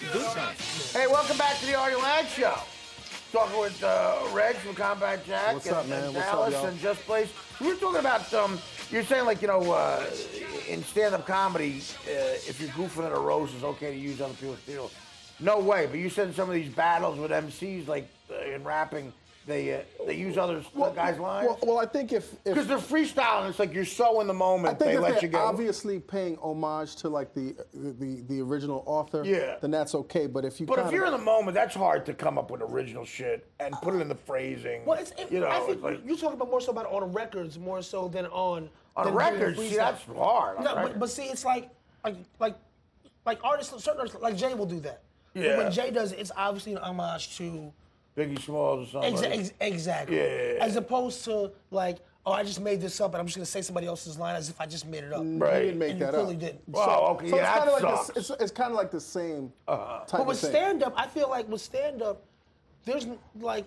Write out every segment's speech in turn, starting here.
Hey, welcome back to the Artie Lange Show. Talking with Reg from Combat Jack and Dallas and Just Place. We were talking about, you're saying like, you know, in stand-up comedy, if you're goofing at a roast, it's okay to use other people's material. No way, but you said in some of these battles with MCs, like in rapping, they use others guys' lines. Well, I think if because they're freestyling, it's like you're so in the moment. I think they if let they're you go. obviously paying homage to like the original author, then that's okay. But if you if you're in the moment, that's hard to come up with original shit and put it in the phrasing. Well, I think you're talking about more so about on the records more so than on records. See, that's hard. No, but see, it's like artists, certain artists, like Jay will do that. Yeah. But when Jay does it, it's obviously an homage to Biggie Smalls or something. Exactly. Yeah. As opposed to like, oh, I just made this up and I'm just gonna say somebody else's line as if I just made it up. Right. You didn't make that up. You clearly up. didn't. Wow, okay, so yeah, it's that sucks. It's kind of like the same type But with of thing. stand-up, I feel like with stand-up, there's like,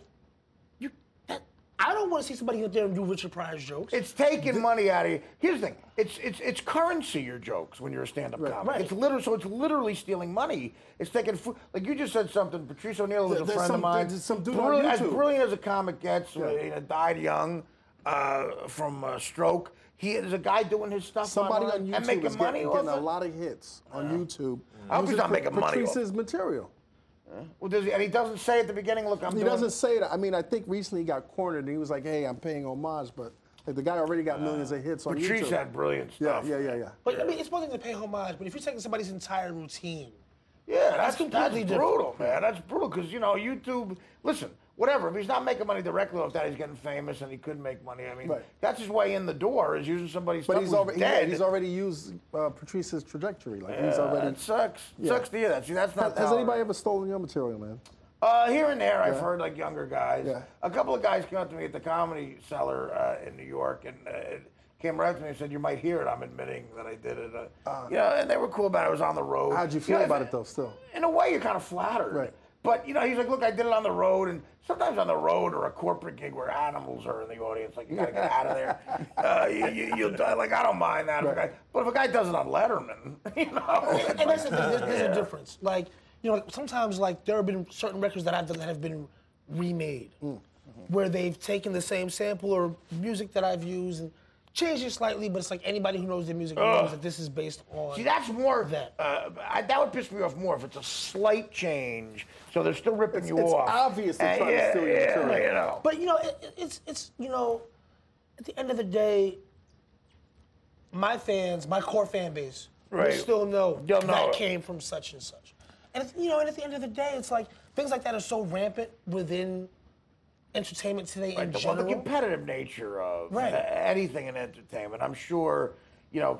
I don't want to see somebody out there and do Richard Pryor's jokes. It's taking money out of you. Here's the thing: it's currency. Your jokes when you're a stand-up comic. Right. It's literally stealing money. It's taking like you just said something. Patrice O'Neal was a friend of mine. There's some dude on YouTube. As brilliant as a comic gets, died young from stroke. There's a guy doing his stuff Somebody on YouTube and making is money getting off a lot of hits on YouTube. I hope he's not making money off Patrice's material. Well, and he doesn't say at the beginning, look, He doesn't say that. I mean, I think recently he got cornered and he was like, hey, I'm paying homage, but like, the guy already got millions of hits on YouTube. Patrice had brilliant stuff. Yeah. But I mean, it's one thing to pay homage, but if you're taking somebody's entire routine, that's completely brutal, man. That's brutal because, you know, YouTube, listen, whatever. If he's not making money directly off that, he's getting famous and he could make money. I mean, that's his way in the door is using somebody's stuff. But he's already used Patrice's trajectory. Like he's already. It sucks. It sucks to hear that. See, that's not. Has anybody ever stolen your material, man? Here and there, I've heard like younger guys. Yeah. A couple of guys came up to me at the Comedy Cellar in New York and came right up to me and said, "You might hear it. I'm admitting that I did it." And they were cool about it. I was on the road. How'd you feel about it though? Still, in a way, you're kind of flattered. Right. But he's like, "Look, I did it on the road, and sometimes on the road or a corporate gig where animals are in the audience, like you gotta get out of there. You'll die. Like I don't mind that. Right. But if a guy does it on Letterman, and that's the thing. There's a difference. Like sometimes like there have been certain records that I've done that have been remade, where they've taken the same sample or music that I've used and changed it slightly, but it's like anybody who knows their music knows that this is based on. See, that's more that. That would piss me off more if it's a slight change, so they're still ripping you off. It's obviously trying to steal your material. You know. But it's at the end of the day, my fans, my core fan base, will still know that came from such and such. And and at the end of the day, it's like things like that are so rampant within entertainment today in general. The competitive nature of anything in entertainment. I'm sure,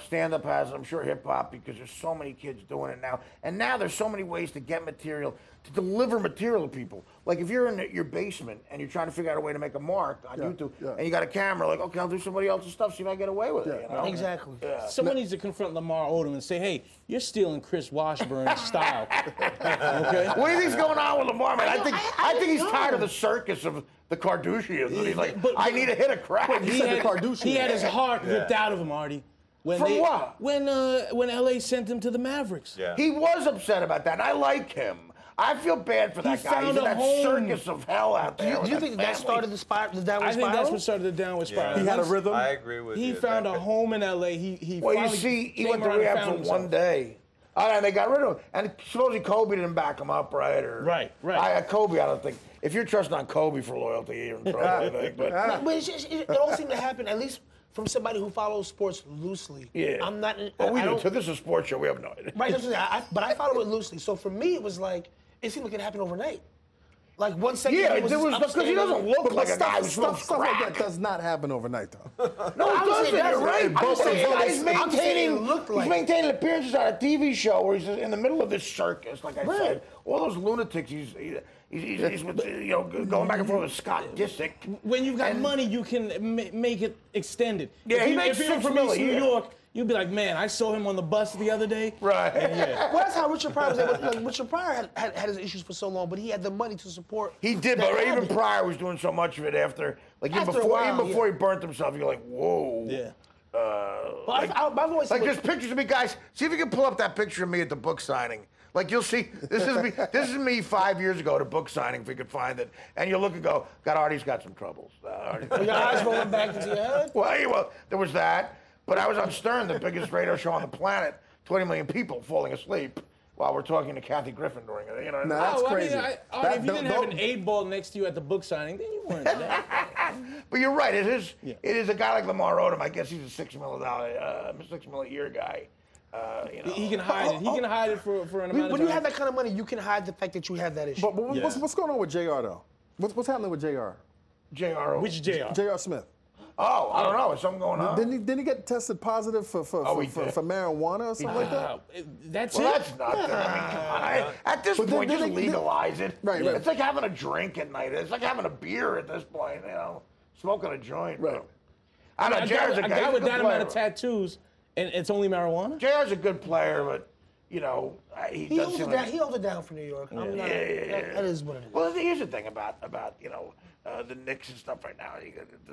stand-up has it. I'm sure hip-hop, because there's so many kids doing it now. And now there's so many ways to get material, to deliver material to people. Like if you're in your basement and you're trying to figure out a way to make a mark on YouTube, and you got a camera, like, okay, I'll do somebody else's stuff, see if I get away with it. Exactly. Yeah. Someone needs to confront Lamar Odom and say, hey, you're stealing Chris Washburn's style. Okay? What do you think's going on with Lamar, man? I think he's tired of the circus of the Kardashians. And he's like, I need to hit a crack. He had his heart ripped out of him, Artie. When what? When LA sent him to the Mavericks. Yeah. He was upset about that, and I like him. I feel bad for that guy. He's in that circus of hell out there. Do you think that started the downward spiral? I think that's what started the downward spiral. He had a rhythm. I agree with you. He found a home in LA. He went to rehab for one day. And they got rid of him. And supposedly Kobe didn't back him up, right? Right. Kobe, I don't think. If you're trusting on Kobe for loyalty, you're in trouble, I think. But it all seemed to happen, at least from somebody who follows sports loosely. Yeah. I'm not. Well, we do. So this is a sports show. We have no idea. Right. But I follow it loosely. So for me, it was like, it seemed like it happened overnight. Like 1 second. Yeah, it was because he doesn't look like a guy who smokes Stuff crack. like that does not happen overnight, though. No, it doesn't. You're right. He's maintaining maintaining appearances on a TV show where he's in the middle of this circus, like I said. All those lunatics. He's going back and forth with Scott Disick. When you've got money, you can make it extended. Yeah, if you're from East New York, you'd be like, man, I saw him on the bus the other day. Right. Well, that's how Richard Pryor was able. Like, Richard Pryor had his issues for so long, but he had the money to support. He did, but even Pryor was doing so much of it after, like even before he burnt himself. You're like, whoa. Yeah. I've always like there's pictures of me, guys. See if you can pull up that picture of me at the book signing. Like you'll see, this is me 5 years ago at a book signing, if we could find it, and you look and go, God, Artie's got some troubles. Your eyes rolling back into your head? Well, there was that, but I was on Stern, the biggest radio show on the planet, 20 million people falling asleep while we're talking to Kathy Griffin during it. You know, that's crazy. If you didn't have an 8-ball next to you at the book signing, then you weren't that. But you're right. It is a guy like Lamar Odom. I guess he's a $6 million a year guy. You know. He can hide it. He can hide it for an amount of time. When you have that kind of money, you can hide the fact that you have that issue. But what's going on with JR though? What's happening with JR? JR. Which JR? JR Smith. Oh, I don't know. Is something going on? Didn't he get tested positive for marijuana or something like that? That's That's nothing. I mean, come on. At this point, just legalize it. Right. It's like having a drink at night. It's like having a beer at this point, you know. Smoking a joint. Right. I know, JR's a guy with that amount of player. tattoos, and it's only marijuana? JR's a good player, but, you know, he does seem like... He held it down for New York. I mean, that is what it is. Well, here's the thing about you know, the Knicks and stuff right now.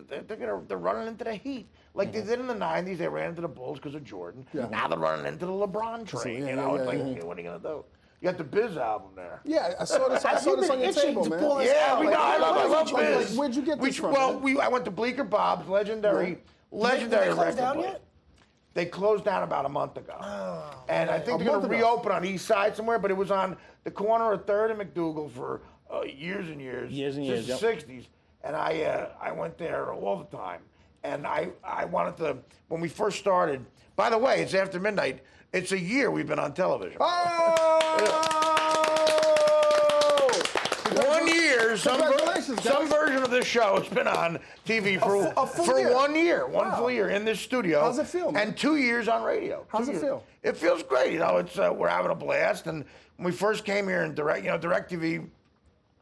They're running into the Heat. Like they did in the 90s, they ran into the Bulls because of Jordan. Yeah. Now they're running into the LeBron train, you know. It's like, what are you going to do? You got the Biz album there. Yeah, I saw this on your table, man. Yeah, I love Biz. Like, where'd you get this from? Well, I went to Bleecker Bob's, legendary record down place. yet? They closed down about a month ago. Oh, and I think they're going to reopen on East Side somewhere, but it was on the corner of 3rd and McDougal for years and years. Since the 60s. And I went there all the time. And I wanted to, when we first started, by the way, it's after midnight. It's a year we've been on television. Oh! 1 year, some version of this show has been on TV for 1 year, one full year in this studio. How's it feel, man? And 2 years on radio. How's it feel? It feels great. You know, it's we're having a blast. And when we first came here in DirecTV,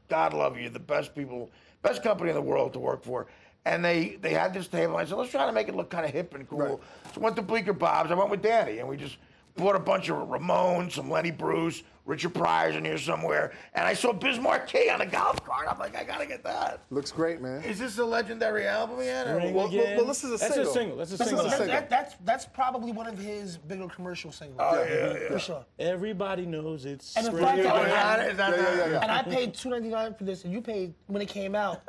God love you, the best people, best company in the world to work for. And they had this table. I said, let's try to make it look kind of hip and cool. Right. So I went to Bleecker Bob's. I went with Danny, and we just bought a bunch of Ramones, some Lenny Bruce, Richard Pryor's in here somewhere, and I saw Biz Marquee on a golf cart. I'm like, I gotta get that. Looks great, man. Is this a legendary album yet? Well, this is a single. That's a single. That's probably one of his bigger commercial singles. Oh, yeah. For sure. Everybody knows it's and spring. And I paid $2.99 for this, and you paid when it came out.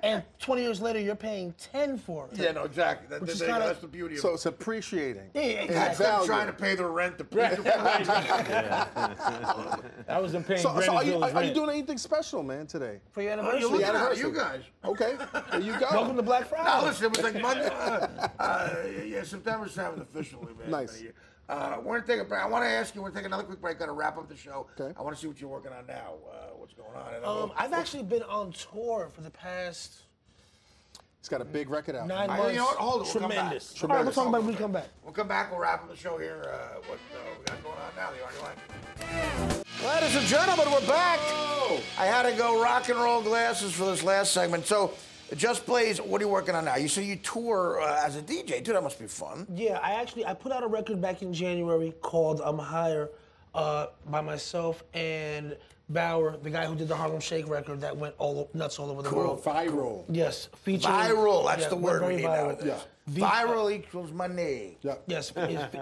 And 20 years later, you're paying $10 for it. Yeah, no, exactly. That's the beauty of it. So it's appreciating. Yeah, exactly. I'm trying to pay the rent. I was paying So are you doing anything special, man, today? For your anniversary? You're looking at you guys. Okay, there you go. Welcome to Black Friday. No, listen, it was like Monday. September 7th officially, man. Nice. We're going to take a break. I want to ask you, we're going to take another quick break. Got to wrap up the show. Okay. I want to see what you're working on now. What's going on? I've actually been on tour for the past... He's got a big record out. 9 months. You know what? Hold it. Tremendous. All right, we'll talk about it when we come back. We'll come back. We'll wrap up the show here. What we got going on now, the Artie Lange. Ladies and gentlemen, we're back. Oh. I had to go rock and roll glasses for this last segment. So, Just Blaze, what are you working on now? You say you tour as a DJ, too. That must be fun. Yeah, I put out a record back in January called I'm Higher by myself and Bauer, the guy who did the Harlem Shake record that went nuts all over the world. Viral. Yes, featuring... Viral, that's the word we need viral. nowadays. Yeah. Viral equals money. Yeah. Yes,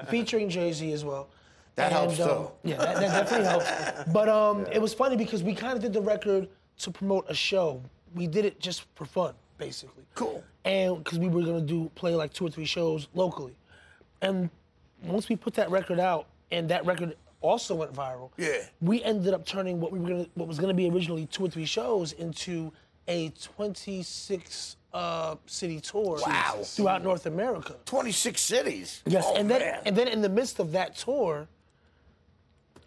featuring Jay-Z as well. That helps too. Yeah, that definitely helps. But it was funny because we kind of did the record to promote a show. We did it just for fun, basically. Cool. And because we were gonna play like 2 or 3 shows locally. And once we put that record out, and that record also went viral. Yeah. We ended up turning what was gonna be originally 2 or 3 shows into a 26 city tour. Wow. Throughout North America. 26 cities. Yes, oh, and then in the midst of that tour,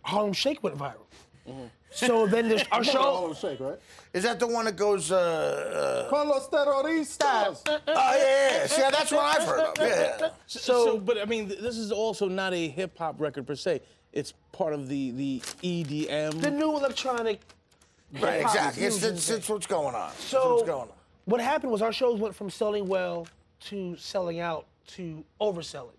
Harlem Shake went viral. Mm-hmm. So then there's our show. Harlem Shake, right? Is that the one that goes? Con los terroristas. Oh yeah. See, that's what I've heard of. Yeah. So, but I mean, this is also not a hip hop record per se. It's part of the EDM. The new electronic. Right. Exactly. It's what's going on. So what's going on. What happened was our shows went from selling well to selling out to overselling.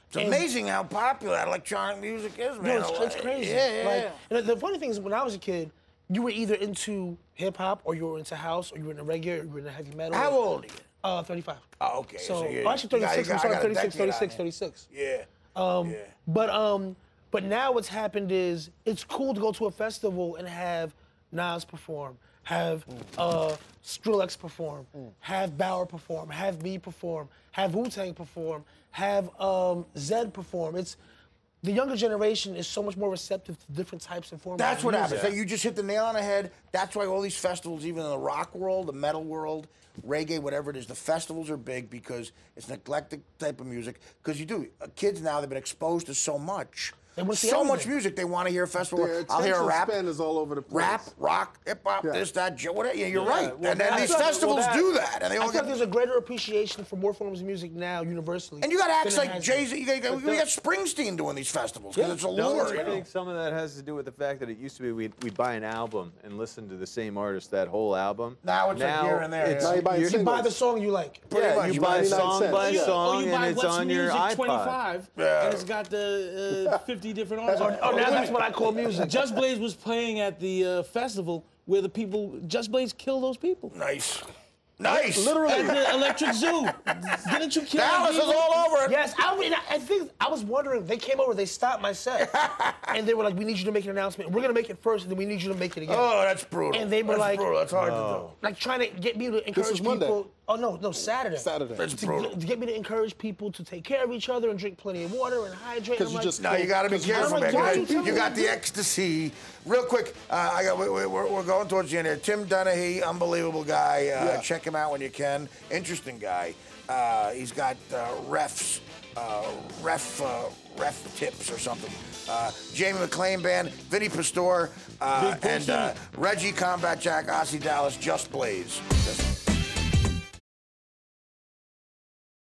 It's amazing how popular electronic music is, man. No, it's crazy. Yeah. And the funny thing is, when I was a kid, you were either into hip hop, or you were into house, or you were into reggae, or you were into heavy metal. How old are you? 35. Oh, okay. So actually 36. I'm sorry, 36. Yeah. But But now what's happened is it's cool to go to a festival and have Nas perform, have Skrillex perform, have Bauer perform, have me perform, have Wu-Tang perform, have Zed perform. It's the younger generation is so much more receptive to different types of formats. That's what happens. So you just hit the nail on the head. That's why all these festivals, even in the rock world, the metal world, reggae, whatever it is, the festivals are big because it's an eclectic type of music. Because kids now, they've been exposed to so much. So much music, they want to hear a festival. I'll hear a rap. Span is all over the place. Rap, rock, hip hop, this, that, whatever. Yeah, you're right. Well, and then these festivals do that. And they all I feel like there's a greater appreciation for more forms of music now, universally. And you got acts like Jay-Z. We got Springsteen doing these festivals because it's a lure. I think some of that has to do with the fact that it used to be we'd buy an album and listen to the same artist that whole album. Now it's like here and there. You buy the song you like. Yeah, you buy song by song, and it's on your iPod. 25, and it's got the 50 different artists. Oh, now that's what I call music. Just Blaze was playing at the festival where the people, Just Blaze killed those people. Nice. Nice. Literally. At the Electric Zoo. Didn't you kill Dallas is all over it. Yes, I think I was wondering, they came over, they stopped my set. And they were like, we need you to make an announcement. We're going to make it first, and then we need you to make it again. Oh, that's brutal. And they were like, brutal. That's hard to do. Like trying to get me to encourage people. Monday. Oh, no, Saturday. That's brutal. To get me to encourage people to take care of each other and drink plenty of water and hydrate. Because you just no, you got to be careful, man. You got the ecstasy. Real quick, we're going towards the end here. Tim Donaghy, unbelievable guy. Check him out when you can. Interesting guy. He's got ref tips or something. Jamie McClain Band, Vinny Pastore, and Reggie, Combat Jack, Ossie Dallas, Just Blaze.